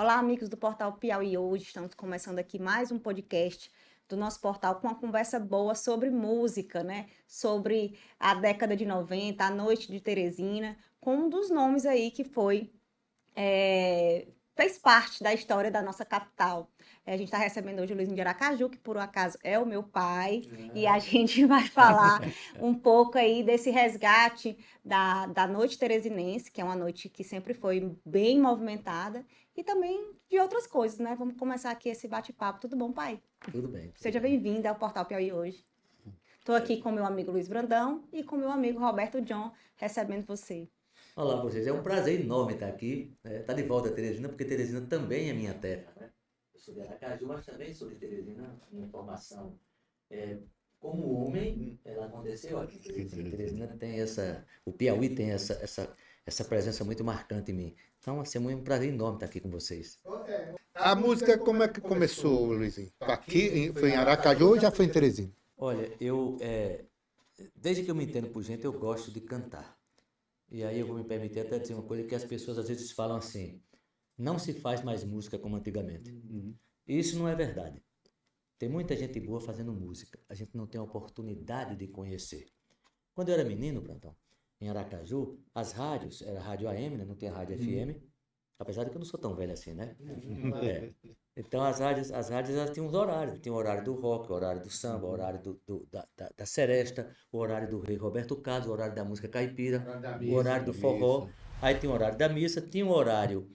Olá, amigos do Portal Piauí. Hoje estamos começando aqui mais um podcast do nosso portal com uma conversa boa sobre música, né? Sobre a década de 90, a noite de Teresina, com um dos nomes aí que fez parte da história da nossa capital. A gente está recebendo hoje o Luizinho de Aracaju, que por um acaso é o meu pai, e a gente vai falar um pouco aí desse resgate da noite teresinense, que é uma noite que sempre foi bem movimentada, e também de outras coisas, né? Vamos começar aqui esse bate-papo. Tudo bom, pai? Tudo bem. Seja bem-vindo ao Portal Piauí hoje. Estou aqui com meu amigo Luiz Brandão e com meu amigo Roberto John, recebendo você. Olá, vocês. É um prazer enorme estar aqui, estar de volta a Teresina, porque Teresina também é minha terra, né? Eu sou de Aracaju, mas também sou de Teresina. Minha formação como homem, ela aconteceu aqui. Teresina tem o Piauí tem essa presença muito marcante em mim. Então, assim, é um prazer enorme estar aqui com vocês. A música, como é que começou, Luizinho? Aqui, foi em Aracaju ou já foi em Teresina? Olha, desde que eu me entendo por gente, eu gosto de cantar. E aí eu vou me permitir até dizer uma coisa que as pessoas às vezes falam assim, não se faz mais música como antigamente. E isso não é verdade. Tem muita gente boa fazendo música. A gente não tem a oportunidade de conhecer. Quando eu era menino, Plantão, em Aracaju, as rádios, era rádio AM, né? Não tinha rádio FM, apesar de que eu não sou tão velho assim, né? Então as rádios elas tinham uns horários. Tinha o horário do rock, o horário do samba, o horário da seresta, o horário do rei Roberto Carlos, o horário da música caipira, o horário do forró. Aí tinha o horário da missa, tinha o horário,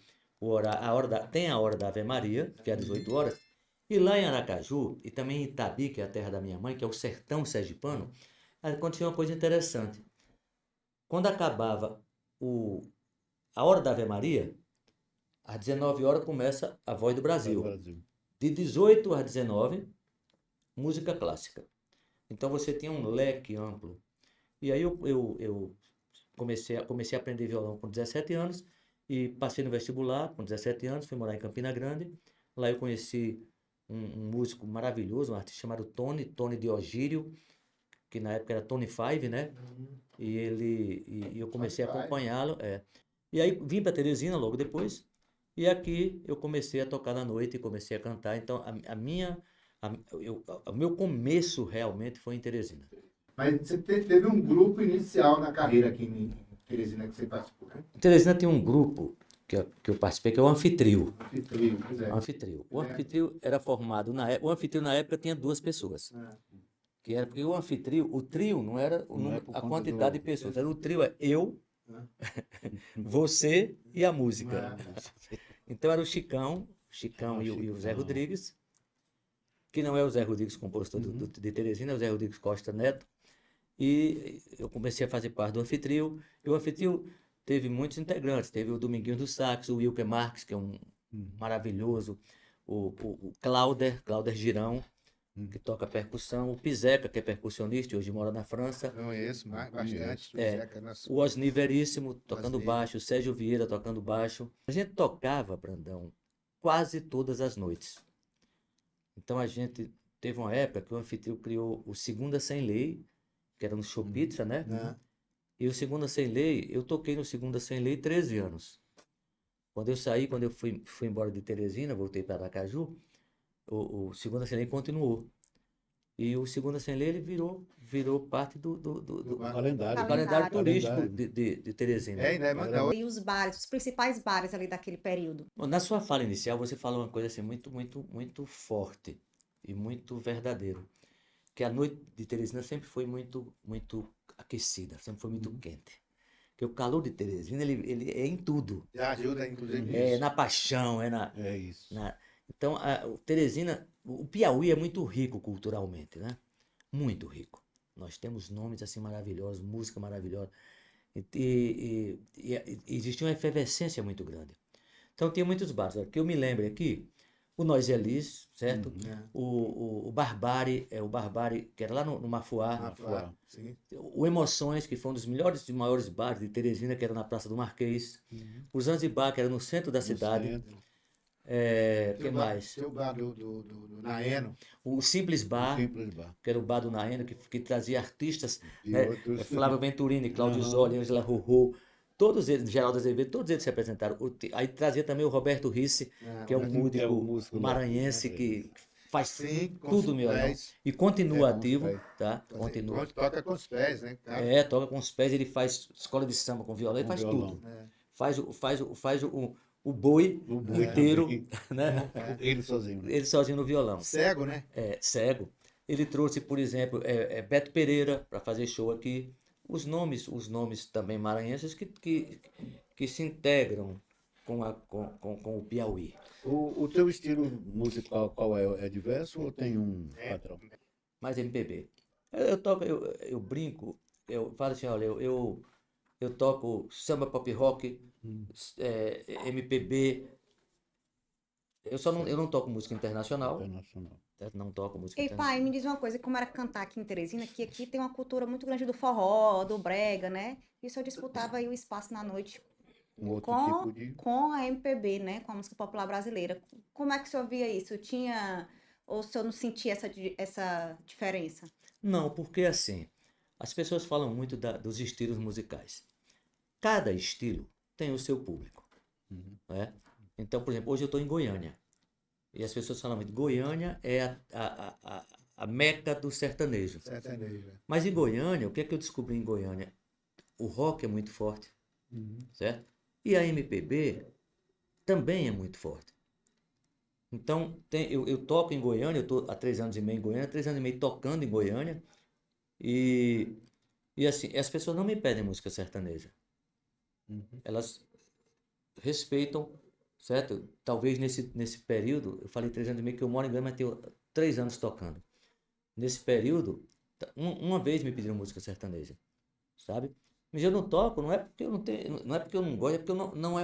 tem a hora da Ave Maria, que é às 18 horas. E lá em Aracaju, e também em Itabi, que é a terra da minha mãe, que é o sertão sergipano, acontecia uma coisa interessante. Quando acabava a hora da Ave Maria, às 19 horas começa a Voz do Brasil. De 18 às 19, música clássica. Então você tinha um leque amplo. E aí eu comecei a aprender violão com 17 anos e passei no vestibular com 17 anos, fui morar em Campina Grande. Lá eu conheci um músico maravilhoso, um artista chamado Tony Diogírio, que na época era Tony Five, né? E eu comecei a acompanhá-lo. E aí vim para Teresina logo depois. E aqui eu comecei a tocar na noite e comecei a cantar. Então, o meu começo realmente foi em Teresina. Mas você teve um grupo inicial na carreira aqui em Teresina que você participou, né? Em Teresina tem um grupo que eu participei, que é o Anfitrio. Anfitrio, pois é. O Anfitrio era formado na época. O Anfitrio na época tinha 2 pessoas. Que era porque o trio não era a quantidade de pessoas. Era o trio eu, você e a música. Então era o Chicão e o Zé Rodrigues, que não é o Zé Rodrigues, compositor de Teresina, é o Zé Rodrigues Costa Neto. E eu comecei a fazer parte do Anfitrio. E o Anfitrio teve muitos integrantes. Teve o Dominguinho do Sax, o Wilker Marques, que é um maravilhoso, o Clauder Girão, que toca percussão, o Pizeca, que é percussionista e hoje mora na França. Conheço bastante. O Osni Veríssimo tocando baixo, o Sérgio Vieira tocando baixo. A gente tocava, Brandão, quase todas as noites. Então a gente teve uma época que o Anfitrio criou o Segunda Sem Lei, que era no Show Pizza, né? E o Segunda Sem Lei, eu toquei no Segunda Sem Lei 13 anos. Quando eu fui embora de Teresina, voltei para Aracaju, o Segunda Sem Lei continuou. E o Segunda Sem Lei ele virou parte do calendário turístico de Teresina. E os bares, os principais bares ali daquele período. Bom, na sua fala inicial, você falou uma coisa assim muito, muito, muito forte e muito verdadeiro. Que a noite de Teresina sempre foi muito, muito aquecida, sempre foi muito quente. Porque o calor de Teresina, ele é em tudo. Já ajuda, inclusive. É na paixão, isso. Então, Teresina, o Piauí é muito rico culturalmente, né? Muito rico. Nós temos nomes assim maravilhosos, música maravilhosa. E existe uma efervescência muito grande. Então, tinha muitos bares. O que eu me lembro aqui, o Nós Elis, certo? O Barbari, que era lá no Mafuá. Sim. O Emoções, que foi um dos melhores e maiores bares de Teresina, que era na Praça do Marquês. O Zanzibar, que era no centro da cidade. Que mais? Tem o bar do Naeno. O Simples Bar, que era o bar do Naeno, que trazia artistas, né? Flávio Venturini, Cláudio Zoli, Angela Rorô, todos eles, Geraldo Azevedo, todos eles se apresentaram. Aí trazia também o Roberto Risse, que é um é o músico maranhense que faz Sim, com tudo os meu irmão. pés. E continua Com os ativo, pés. tá? Continua. Toca com os pés, né? Cara? Toca com os pés, ele faz escola de samba com violão, ele faz violão. tudo. É. Faz o boi inteiro, né? Ele sozinho. Né? Ele sozinho no violão. Cego, né? Cego. Ele trouxe, por exemplo, Beto Pereira para fazer show aqui. Os nomes também maranhenses que se integram com o Piauí. O teu estilo musical qual é? É diverso ou tem um padrão? Mais MPB. Eu brinco, eu falo assim, olha, eu toco samba pop rock, MPB. Eu não toco música internacional. Internacional. Não toco música Ei, internacional. pai, me diz uma coisa, como era cantar aqui em Teresina, que aqui tem uma cultura muito grande do forró, do brega, né? E o senhor disputava aí o espaço na noite Um outro com, tipo de... com a MPB, né? Com a música popular brasileira. Como é que o senhor via isso? Ou o senhor não sentia essa diferença? Não, porque assim, as pessoas falam muito dos estilos musicais. Cada estilo tem o seu público. Né? Então, por exemplo, hoje eu estou em Goiânia. E as pessoas falam muito, Goiânia é a meca do sertanejo. Sertanejo. Mas em Goiânia, o que é que eu descobri em Goiânia? O rock é muito forte, certo? E a MPB também é muito forte. Então, eu toco em Goiânia, eu estou há 3 anos e meio em Goiânia, 3 anos e meio tocando em Goiânia. E assim, as pessoas não me pedem música sertaneja. Elas respeitam, certo? Talvez nesse período, eu falei 3 anos e meio que eu moro em Goiânia, mas tenho 3 anos tocando. Nesse período, uma vez me pediram música sertaneja, sabe? Mas eu não toco, não é porque eu não tenho, não é porque eu não gosto, é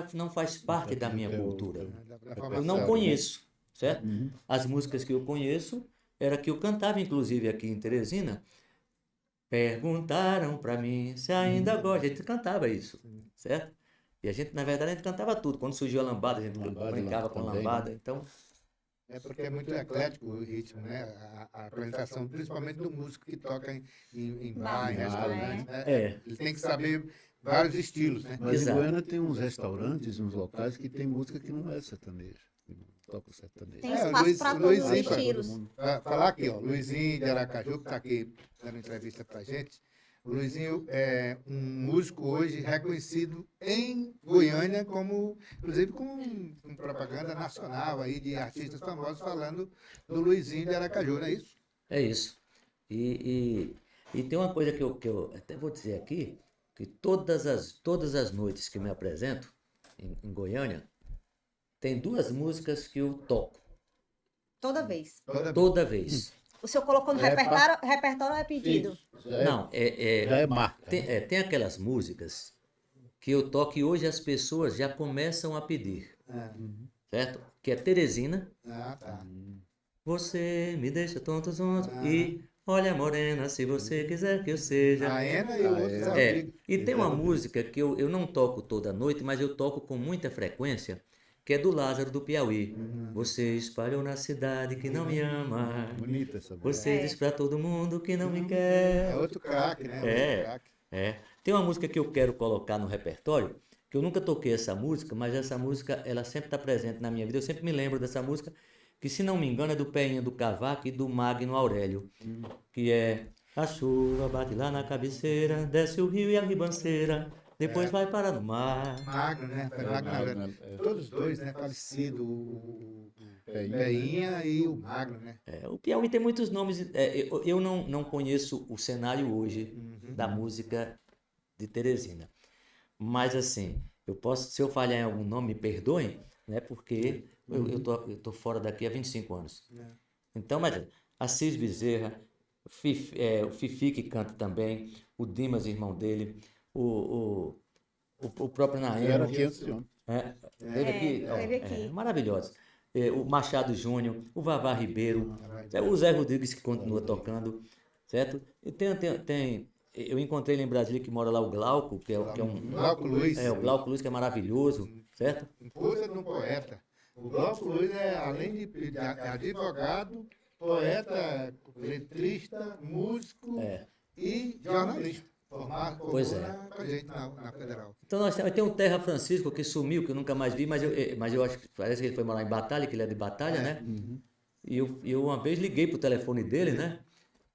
porque não faz parte da minha cultura. Eu não conheço, certo? As músicas que eu conheço era que eu cantava, inclusive, aqui em Teresina. Perguntaram pra mim se ainda gosta. A gente cantava isso, certo? E a gente, na verdade, a gente cantava tudo. Quando surgiu a lambada, a gente brincava com também, lambada. né? Então, É porque é muito eclético o ritmo, né? A apresentação, principalmente do músico que toca em bar, em restaurante, né? Ele tem que saber vários estilos, né? Mas Exato. em Goiânia tem uns restaurantes, uns locais que tem música que não é sertanejo. Que não toca sertanejo. Tem É, o espaço Luiz- para o todos os Luizinho, estilos. Falar aqui, ó, Luizinho de Aracaju, que está aqui dando entrevista pra gente. O Luizinho é um músico hoje reconhecido em Goiânia, como, inclusive com propaganda nacional aí de artistas famosos falando do Luizinho de Aracaju, não é isso? é isso. E tem uma coisa que eu até vou dizer aqui, que todas as noites que eu me apresento em Goiânia, tem 2 músicas que eu toco, Toda vez. toda vez. O senhor colocou no repertório ou é pedido? Não, Já é marca. tem aquelas músicas que eu toco e hoje as pessoas já começam a pedir, certo? Que é Teresina, Ah, tá. você me deixa tonto e olha morena, se você quiser que eu seja. A Ena e o outro Zé Rodrigo. E tem uma música que eu não toco toda noite, mas eu toco com muita frequência, que é do Lázaro do Piauí. Você espalhou na cidade que não me ama, Bonita essa música. você diz pra todo mundo que não me É quer. outro craque, né? É. Outro craque. Tem uma música que eu quero colocar no repertório, que eu nunca toquei essa música, mas essa música ela sempre está presente na minha vida. Eu sempre me lembro dessa música, que se não me engano é do Peinha do Cavaco e do Magno Aurélio, que é a chuva bate lá na cabeceira, desce o rio e a ribanceira, depois vai parar no mar. Magno, né? Foi Magno, na verdade. Todos os dois, né? Falecido, o Peinha e o Magno, né? O Piauí tem muitos nomes. Eu não conheço o cenário hoje da música de Teresina. Mas assim, se eu falhar em algum nome, me perdoem, né? Porque eu tô fora daqui há 25 anos. Então, mas Assis Bezerra, o Fifi que canta também, o Dimas, irmão dele, o próprio Era Naemo. aqui antes de ontem. Teve aqui, teve aqui. maravilhosos. O Machado Júnior, o Vavá Ribeiro, o Zé Rodrigues que continua tocando, certo? E eu encontrei ele em Brasília que mora lá o Glauco, que é um Glauco Luiz. o Glauco Luiz que é maravilhoso, certo? Puta de um poeta. O Glauco Luiz é, além de advogado, poeta, letrista, músico e jornalista. Formou Pois é. com a gente na Federal. Então nós tem um Terra Francisco que sumiu, que eu nunca mais vi, mas eu acho que parece que ele foi morar em Batalha, que ele é de Batalha, né? E eu uma vez liguei pro telefone dele, né?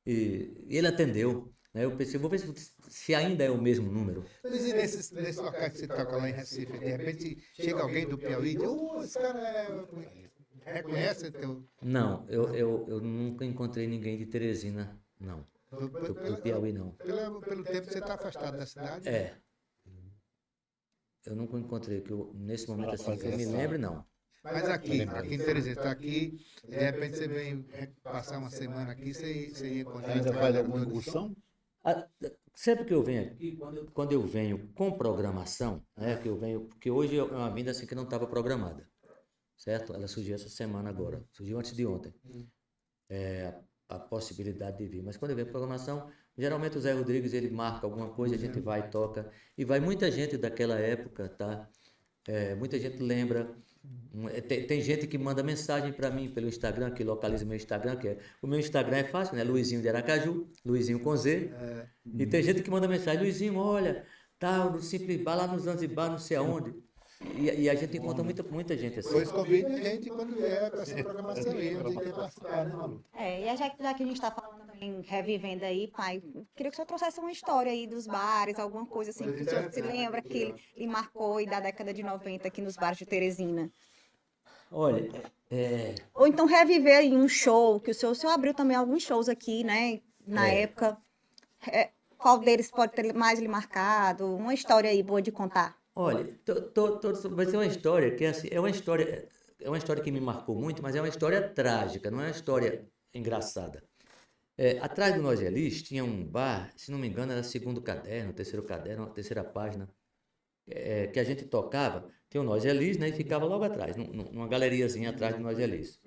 E ele atendeu. Né? Eu pensei, vou ver se ainda é o mesmo número. Mas e nesses locais que você toca lá em Recife, de repente chega alguém do Piauí e diz, esse cara reconhece teu... Não, eu nunca encontrei ninguém de Teresina, não. Do Piauí, não. Pelo tempo que você está afastado da cidade. É. Eu nunca encontrei, nesse momento assim, que eu me lembro, não. Mas aqui em Teresina, está aqui, de repente você vem passar uma semana aqui, você ia encontrar... Ainda faz alguma incursão? Sempre que eu venho aqui, quando eu venho com programação, né, que eu venho, porque hoje é uma vinda assim que não estava programada, certo? Ela surgiu essa semana agora, surgiu antes de ontem, a possibilidade de vir. Mas quando eu venho com programação, geralmente o Zé Rodrigues, ele marca alguma coisa, a gente vai e toca, e vai muita gente daquela época, tá? Muita gente lembra. Tem gente que manda mensagem para mim pelo Instagram, que localiza meu Instagram, o meu Instagram é fácil, né? Luizinho de Aracaju, Luizinho com Z. E tem gente que manda mensagem, Luizinho, olha, tá no Simples Bar, lá no Zanzibar, não sei aonde. E a gente encontra muita gente assim. Pois convide a gente quando vier para essa programação aí, a gente quer participar, né, Malu? E já que a gente está falando também, revivendo aí, pai, queria que o senhor trouxesse uma história aí dos bares, alguma coisa assim, que o senhor se lembra que ele marcou aí da década de 90 aqui nos bares de Teresina. Olha, Ou então reviver aí um show, que o senhor abriu também alguns shows aqui, né, na época. Qual deles pode ter mais lhe marcado? Uma história aí boa de contar. olha, vai ser uma história que assim, é uma história que me marcou muito, mas é uma história trágica, não é uma história engraçada. Atrás do Nós Elis tinha um bar, se não me engano era segundo caderno, terceiro caderno, terceira página, que a gente tocava, tem o Nós Elis, né, e ficava logo atrás, numa galeriazinha atrás do Nós Elis.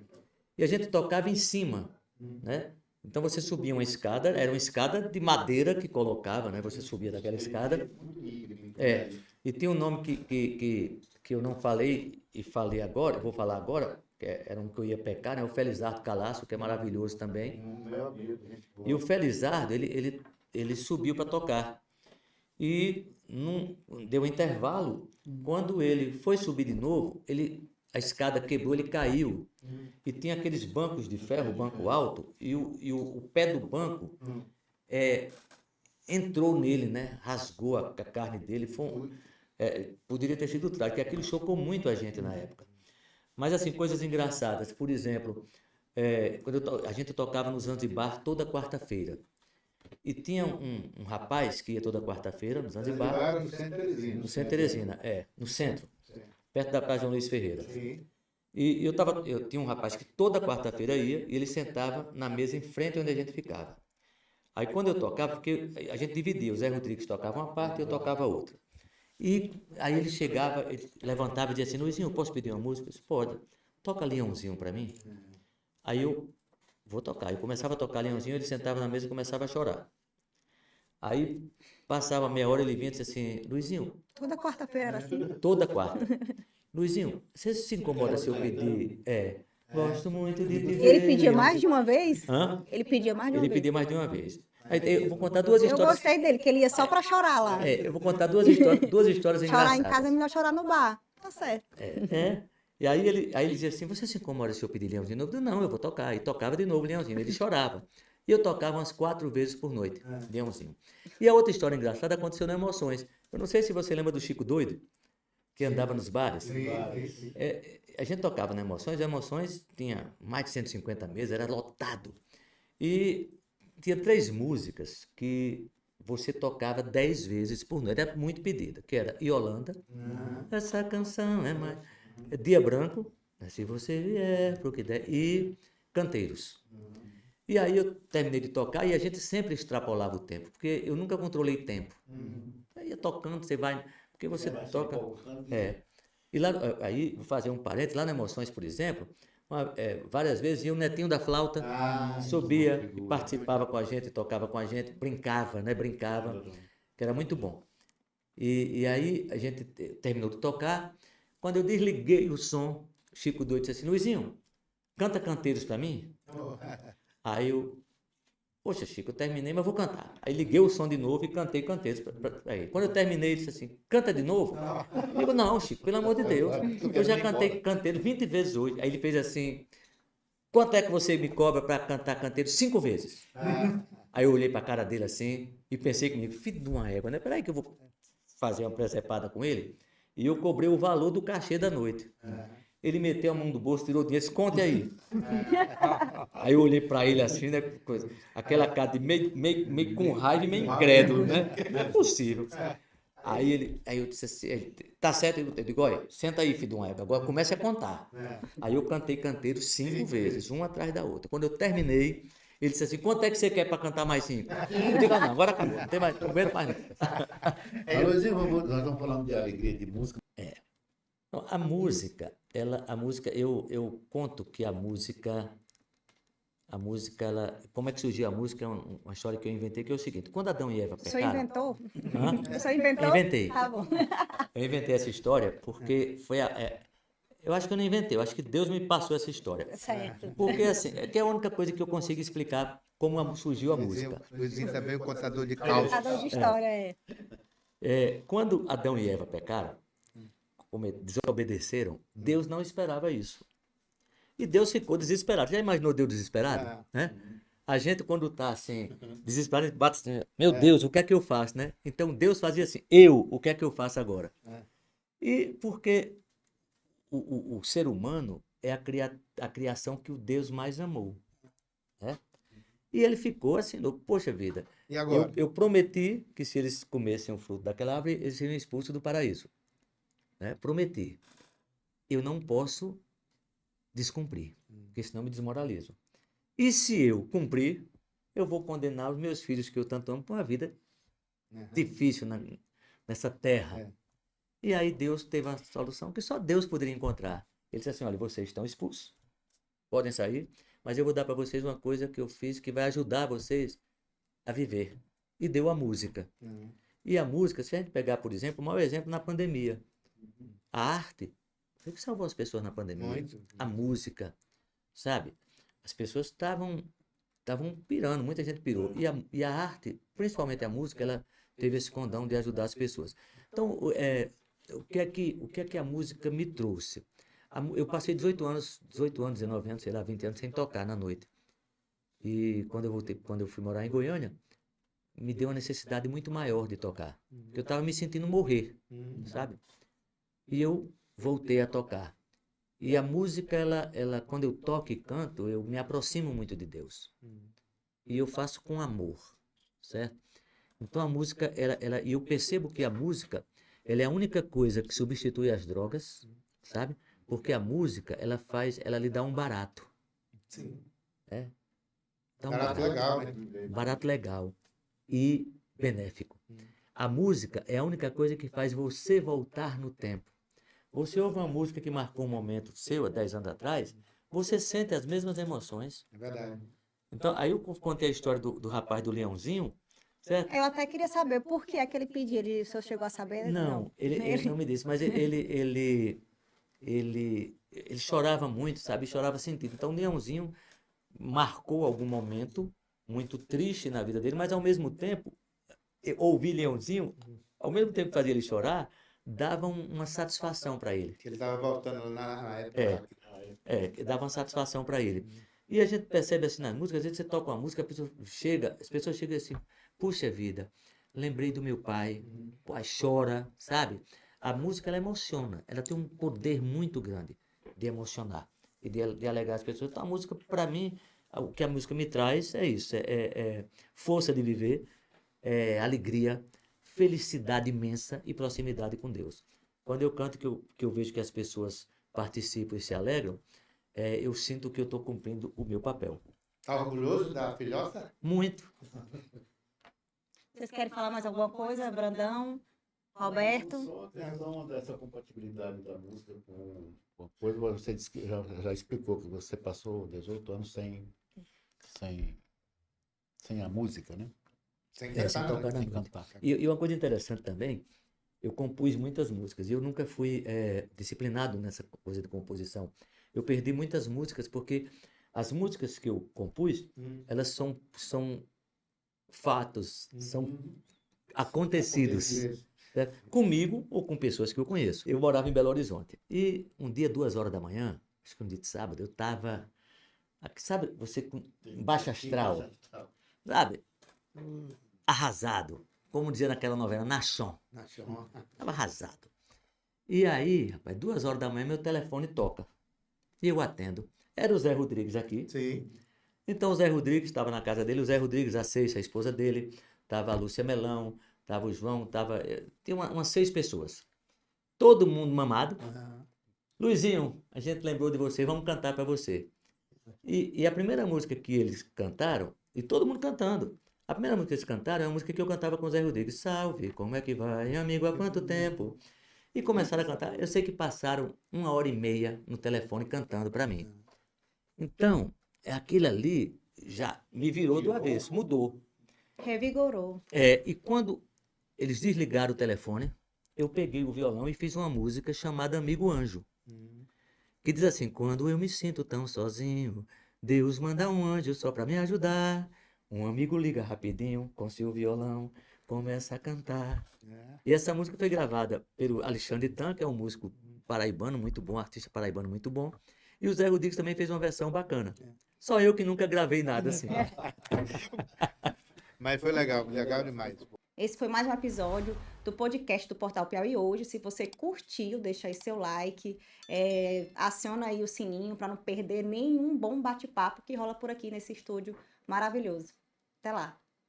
E a gente tocava em cima, né? Então você subia uma escada, era uma escada de madeira que colocava, né? Você subia daquela escada. E tem um nome que eu não falei e falei agora, eu vou falar agora, que era um que eu ia pecar, né? O Felizardo Calaço, que é maravilhoso também. E o Felizardo, ele subiu para tocar. E deu um intervalo. Quando ele foi subir de novo, a escada quebrou, ele caiu. E tinha aqueles bancos de ferro, banco alto, e o pé do banco entrou nele, né? Rasgou a carne dele. Poderia ter sido trágico, porque aquilo chocou muito a gente na época. Mas, assim, coisas engraçadas. Por exemplo, quando a gente tocava no Zanzibar toda quarta-feira. E tinha um rapaz que ia toda quarta-feira no Zanzibar. No Centro Teresina. No Centro Teresina, no centro. Perto da Praça João Luiz Ferreira. Sim. E eu tinha um rapaz que toda quarta-feira ia e ele sentava na mesa em frente onde a gente ficava. Aí quando eu tocava, porque a gente dividia, o Zé Rodrigues tocava uma parte e eu tocava outra. E aí ele chegava, ele levantava e dizia assim, Luizinho, posso pedir uma música? Eu disse, pode. Toca Leãozinho para mim. Aí eu vou tocar. Eu começava a tocar Leãozinho, ele sentava na mesa e começava a chorar. Aí passava meia hora, ele vinha e disse assim, Luizinho. Toda quarta-feira era assim? Toda quarta. Luizinho, você se incomoda se eu pedir? Gosto muito de te ver. Ele pedia mais de uma vez? Hã? Ele pedia mais de uma Ele vez? pedia mais de uma vez. Aí eu vou contar duas Eu histórias. gostei dele, que ele ia só pra chorar lá. Eu vou contar duas histórias engraçadas. Chorar em casa é melhor chorar no bar. Tá certo. E aí ele dizia assim, você se incomoda se eu pedir Leãozinho de novo? Eu, não, eu vou tocar. E tocava de novo Leãozinho. Ele chorava. E eu tocava umas 4 vezes por noite, Leãozinho. E a outra história engraçada aconteceu no Emoções. Eu não sei se você lembra do Chico Doido, que andava nos bares. Sim. A gente tocava na Emoções tinha mais de 150 mesas, era lotado. E tinha 3 músicas que você tocava 10 vezes por noite, era muito pedida, que era Yolanda, essa canção é mais... Dia Branco, né, se você vier pro que der, e Canteiros. E aí eu terminei de tocar e a gente sempre extrapolava o tempo, porque eu nunca controlei tempo. Aí ia tocando, você vai... Porque você toca... E lá, aí, vou fazer um parênteses, lá na Emoções, por exemplo, várias vezes ia o Netinho da Flauta, subia e participava com a gente, tocava com a gente, brincava, né? Brincava, que era muito bom. E aí a gente terminou de tocar, quando eu desliguei o som, Chico Doido disse assim, Luizinho, canta Canteiros para mim? Aí eu Poxa, Chico, eu terminei, mas vou cantar. Aí liguei o som de novo e cantei canteiros pra ele. Quando eu terminei, ele disse assim, canta de novo? Eu digo, não, Chico, pelo amor de Deus. Eu já cantei canteiro 20 vezes hoje. Aí ele fez assim, quanto é que você me cobra para cantar canteiro 5 vezes? Aí eu olhei para a cara dele assim e pensei comigo, filho de uma égua, né? Peraí que eu vou fazer uma presepada com ele. E eu cobrei o valor do cachê da noite. Ele meteu a mão no bolso, tirou o dinheiro, disse, conte aí. Aí eu olhei para ele assim, né? Aquela cara de meio com raiva e meio incrédulo, né? Não é possível. Aí eu disse assim, tá certo? Eu digo, olha, senta aí, filho de uma égua, agora comece a contar. Aí eu cantei canteiro 5 vezes, uma atrás da outra. Quando eu terminei, ele disse assim, quanto é que você quer para cantar mais 5? Eu digo, não, agora acabou, não tem mais, não aguento mais não. Luizinho, nós estamos falando de alegria, de música. Não, a música, eu conto que a música, como é que surgiu a música? É uma história que eu inventei, que é o seguinte, quando Adão e Eva O senhor pecaram... inventou? Hã? O senhor inventou? Eu inventei. Tá bom. Eu inventei essa história porque eu acho que eu não inventei, eu acho que Deus me passou essa história. Certo. Porque assim, é que é a única coisa que eu consigo explicar como surgiu a música. Luizinho também é o contador de causos. Contador de história, Quando Adão e Eva pecaram, desobedeceram, Deus não esperava isso. E Deus ficou desesperado. Já imaginou Deus desesperado? Né? A gente, quando está assim, desesperado, a gente bate assim, meu Deus, o que é que eu faço? Né? Então Deus fazia assim, o que é que eu faço agora? E porque o ser humano é a criação que o Deus mais amou. Né? E ele ficou assim, poxa vida, E agora? eu prometi que se eles comessem o fruto daquela árvore, eles seriam expulsos do paraíso. Né? Prometi. Eu não posso descumprir, porque senão me desmoralizo. E se eu cumprir, eu vou condenar os meus filhos que eu tanto amo para uma vida difícil nessa terra. E aí Deus teve uma solução que só Deus poderia encontrar. Ele disse assim, olha, vocês estão expulsos, podem sair, mas eu vou dar para vocês uma coisa que eu fiz que vai ajudar vocês a viver. E deu a música. E a música, se a gente pegar, por exemplo, o maior exemplo na pandemia, a arte, foi o que salvou as pessoas na pandemia. Muito. A música, sabe? As pessoas estavam pirando, muita gente pirou. E a arte, principalmente a música, ela teve esse condão de ajudar as pessoas. Então, o que é que a música me trouxe? Eu passei 18 anos, 19 anos, sei lá, 20 anos sem tocar na noite. E quando eu fui morar em Goiânia, me deu uma necessidade muito maior de tocar. Porque eu estava me sentindo morrer, sabe? E eu voltei a tocar. E a música, ela, quando eu toco e canto, eu me aproximo muito de Deus. E eu faço com amor, certo? Então a música, e eu percebo que a música, ela é a única coisa que substitui as drogas, sabe? Porque a música, ela lhe dá um barato. Sim. Dá um Barato legal, né? barato legal e benéfico. A música é a única coisa que faz você voltar no tempo. Você ouve uma música que marcou um momento seu, há 10 anos atrás, você sente as mesmas emoções. É verdade. Então, aí eu contei a história do rapaz do leãozinho, certo? Eu até queria saber por que é que ele pediu. O senhor chegou a saber? Não, ele não me disse, mas ele chorava muito, sabe? Chorava sentido. Então, o leãozinho marcou algum momento muito triste na vida dele, mas ao mesmo tempo, ouvir leãozinho, ao mesmo tempo que fazia ele chorar, dava uma satisfação para ele. Que ele estava voltando na época. Dava uma satisfação para ele. E a gente percebe assim na música, às vezes você toca uma música, as pessoas chegam assim, puxa vida, lembrei do meu pai, pai chora, sabe? A música, ela emociona, ela tem um poder muito grande de emocionar e de alegrar as pessoas. Então a música, para mim, o que a música me traz é isso, é força de viver, alegria, felicidade imensa e proximidade com Deus. Quando eu canto que eu vejo que as pessoas participam e se alegram, eu sinto que eu estou cumprindo o meu papel. Está orgulhoso da filhota? Muito. Vocês querem falar mais alguma coisa, Brandão, Roberto? Só tem razão dessa compatibilidade da música com a coisa. Você disse que já explicou que você passou 18 anos sem a música, né? Sem Sem cantar, tocar né? na música. E uma coisa interessante também, eu compus muitas músicas e eu nunca fui disciplinado nessa coisa de composição. Eu perdi muitas músicas porque as músicas que eu compus, elas são fatos, são acontecidos, certo? Comigo ou com pessoas que eu conheço. Eu morava em Belo Horizonte. E um dia, 2 horas da manhã, acho que um dia de sábado, eu estava, sabe, você com baixa astral, sabe? Arrasado. Como dizia naquela novela, na chão. Estava arrasado. E aí, rapaz, 2 horas da manhã, meu telefone toca. E eu atendo. Era o Zé Rodrigues aqui. Sim. Então o Zé Rodrigues estava na casa dele, o Zé Rodrigues, a Seixa, a esposa dele, estava a Lúcia Melão, estava o João, tinha umas 6 pessoas. Todo mundo mamado. Luizinho, a gente lembrou de você, vamos cantar para você. E a primeira música que eles cantaram, e todo mundo cantando, a primeira música que eles cantaram é a música que eu cantava com o Zé Rodrigues. Salve, como é que vai, amigo, há quanto tempo? E começaram a cantar. Eu sei que passaram 1h30 no telefone cantando para mim. Então, aquilo ali já me virou do avesso, mudou. Revigorou. E quando eles desligaram o telefone, eu peguei o violão e fiz uma música chamada Amigo Anjo, que diz assim: quando eu me sinto tão sozinho, Deus manda um anjo só para me ajudar. Um amigo liga rapidinho com seu violão, começa a cantar. E essa música foi gravada pelo Alexandre Tan, que é um músico paraibano muito bom, artista paraibano muito bom. E o Zé Rodrigues também fez uma versão bacana. Só eu que nunca gravei nada assim. Mas foi legal, legal demais. Esse foi mais um episódio do podcast do Portal Piauí Hoje. Se você curtiu, deixa aí seu like, aciona aí o sininho para não perder nenhum bom bate-papo que rola por aqui nesse estúdio maravilhoso. Até lá!